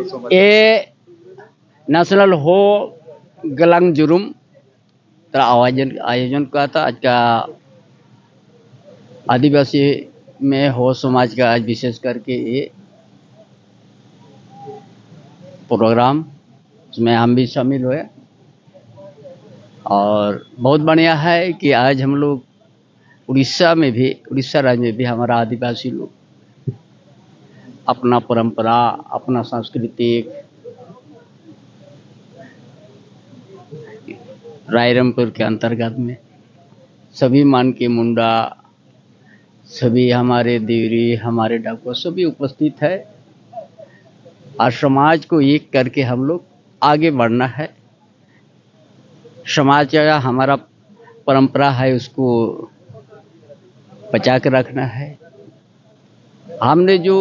ए national हो गलांग जुरुम तर आयोजन आयोजन का था। आज का आदिवासी में हो समाज का आज विशेष करके ये प्रोग्राम उसमें हम भी शामिल हुए और बहुत बढ़िया है कि आज हम लोग उड़ीसा राज्य में भी हमारा आदिवासी लोग अपना परंपरा अपना सांस्कृतिक रायरंगपुर के अंतर्गत में सभी मान के मुंडा सभी हमारे देवरी हमारे डाकुआ सभी उपस्थित है और समाज को एक करके हम लोग आगे बढ़ना है। समाज का हमारा परंपरा है उसको बचा के रखना है। हमने जो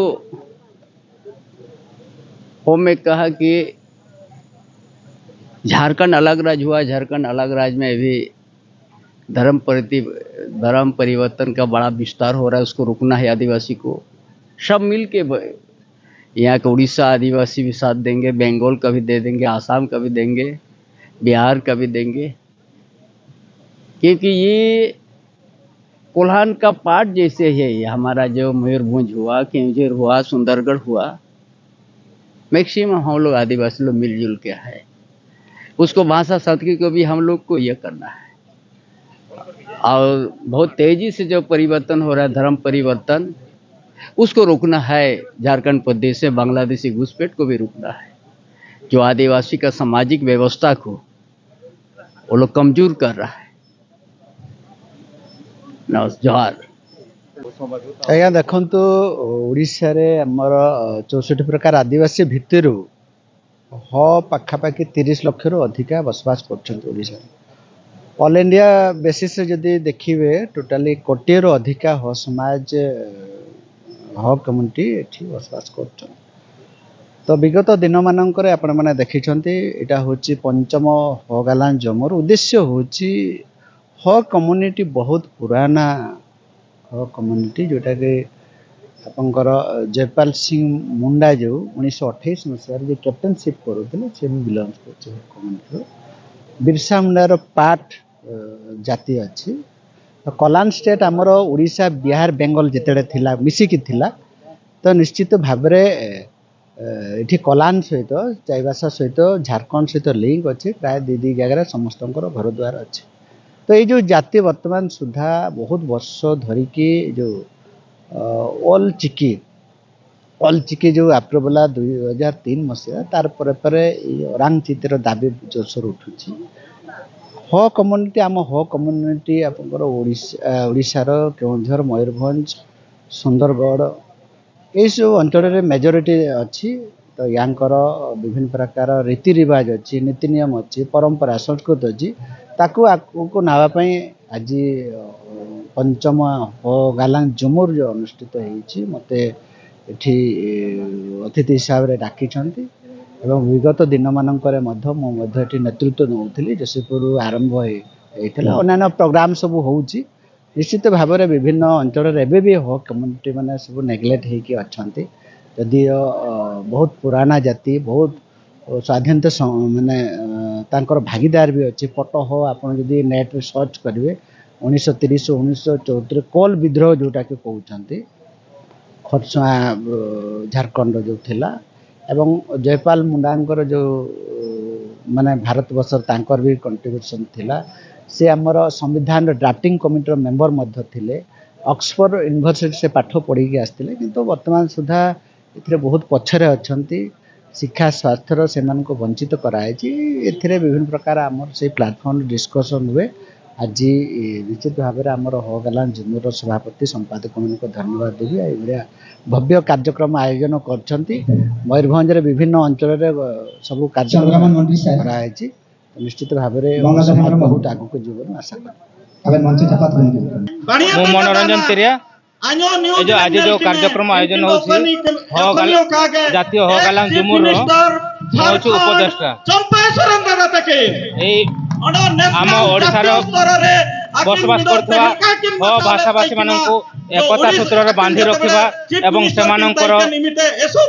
हो में कहा कि झारखंड अलग राज्य हुआ, झारखंड अलग राज्य में भी धर्म परिवर्तन का बड़ा विस्तार हो रहा है, उसको रुकना है। आदिवासी को सब मिल के यहाँ का उड़ीसा आदिवासी भी साथ देंगे, बंगाल का भी दे देंगे, आसाम का भी देंगे, बिहार का भी देंगे, क्योंकि ये कोल्हान का पार्ट जैसे है। हमारा जो मयूरभंज हुआ, केंजर हुआ, सुंदरगढ़ हुआ, मैक्सिमम हम लोग आदिवासी लोग मिलजुल के है। उसको भाषा संस्कृति को भी हम लोग को ये करना है और बहुत तेजी से जो परिवर्तन हो रहा है धर्म परिवर्तन उसको रोकना है। झारखंड प्रदेश से बांग्लादेशी घुसपैठ को भी रोकना है। जो आदिवासी का सामाजिक व्यवस्था को वो लोग कमजोर कर रहा है। जोहार आज्ञा देखु ओडिशा रे हमर 64 प्रकार आदिवासी भितर ह पाखापाखि 30 लाख रु अधिका बसवास कर ऑल इंडिया बेसिस से जदि देखिए टोटाली कोटे रु अधिका ह समाज ह कम्युनिटी एठी बसवास कर। तो विगत दिन मानक आपण मैंने देखी एटा होची पंचम हगालान जमर उद्देश्य होची ह कम्युनिटी बहुत पुराना ह कम्युनिटी जोटा कि आपंकर जयपाल सिंह मुंडा जो 1928 मसीह जो कैप्टेनशिप करुले से भी बिलंग कर बिरसा मुंडार पार्ट जाति अच्छी। तो कलान स्टेट आमर उड़ीसा बिहार बेंगल जिते थिला मिसिकी थिला तो निश्चित भाव ये कलान सहित चाईबासा सहित झारखंड सहित लिंक अच्छे प्राय दी जगह समस्त घर द्वार अच्छे। तो ये जो जाति वर्तमान सुधा बहुत वर्ष धरिकी जो ऑल चिकी जो अप्रूवला 2003 मसीहा तार पर ओरांग चितर दाबी जोरसोर उठुची। ह कम्युनिटी आम ह कम्युनिटी आपंकर ओडिशार केउंझर मयूरभंज सुंदरगढ़ ये सब अंचल मेजोरिटी अच्छी। तो यांकर विभिन्न प्रकार रीति रिवाज अच्छी नीति नियम अच्छी परंपरा संस्कृत अच्छी ताकू आगू नावाई आज पंचम गालांग जुमुर जो अनुष्ठित होती मत एठी अतिथि हिसाब से डाकी एवं विगत दिन मानक नेतृत्व नौली जशीपुर आरंभ होता अन्य प्रोग्राम सब हो निश्चित भाव में विभिन्न अंचल एवं भी हो कम्युनिटी मैंने सब नेग्लेक्ट होगी अच्छा जदि बहुत पुराना जाति बहुत स्वाधीनता माने भागीदार भी अच्छी पट हो आप नेट रे सर्च करेंगे 1930 1974 कोल विद्रोह जोटा कि कहते खरसुआ झारखंड जो थिला एवं जयपाल मुंडांकर जो माने भारत वर्षर तांकर भी कंट्रीब्यूशन थिला। से आमर संविधान ड्राफ्टिंग कमिटी मेंबर मध्य थिले ऑक्सफोर्ड यूनिवर्सिटी से पाठ पढ़ी आसते किंतु वर्तमान सुधा ए बहुत पछरे अच्छी शिक्षा स्वास्थ्यर से वंचित कराई विभिन्न प्रकार आमर से प्लाटफर्म डिस्कसन हुए। आज निश्चित भाव में आमर हगालान जुमुर सभापति संपादक को धन्यवाद देवी ये भव्य कार्यक्रम आयोजन कर मयूरभंज विभिन्न अंचल सब कार्यक्रम कराई निश्चित भाव में बहुत आगक जीवन आशा कर मनोरंजन तेरिया जो आज जो कार्यक्रम आयोजन जातीय हगालांग जुमुर उपदेष्टा आम ओडिशार बसवास कर भाषाभाषी मानक एकता सूत्र बांधि रखा एवं सेमानंकर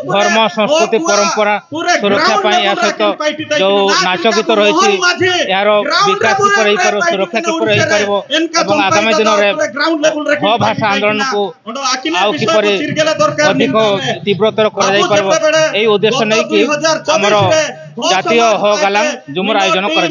धर्म संस्कृति परंपरा सुरक्षा यह सहित जो नाच गीत रही यार विकास किपर सुरक्षा किपर आगामी दिन में ह भाषा आंदोलन को आउ किपर अधिक तीव्रतर कर उद्देश्य नहीं कि आमर जातीय ह गालांग झुमर आयोजन कर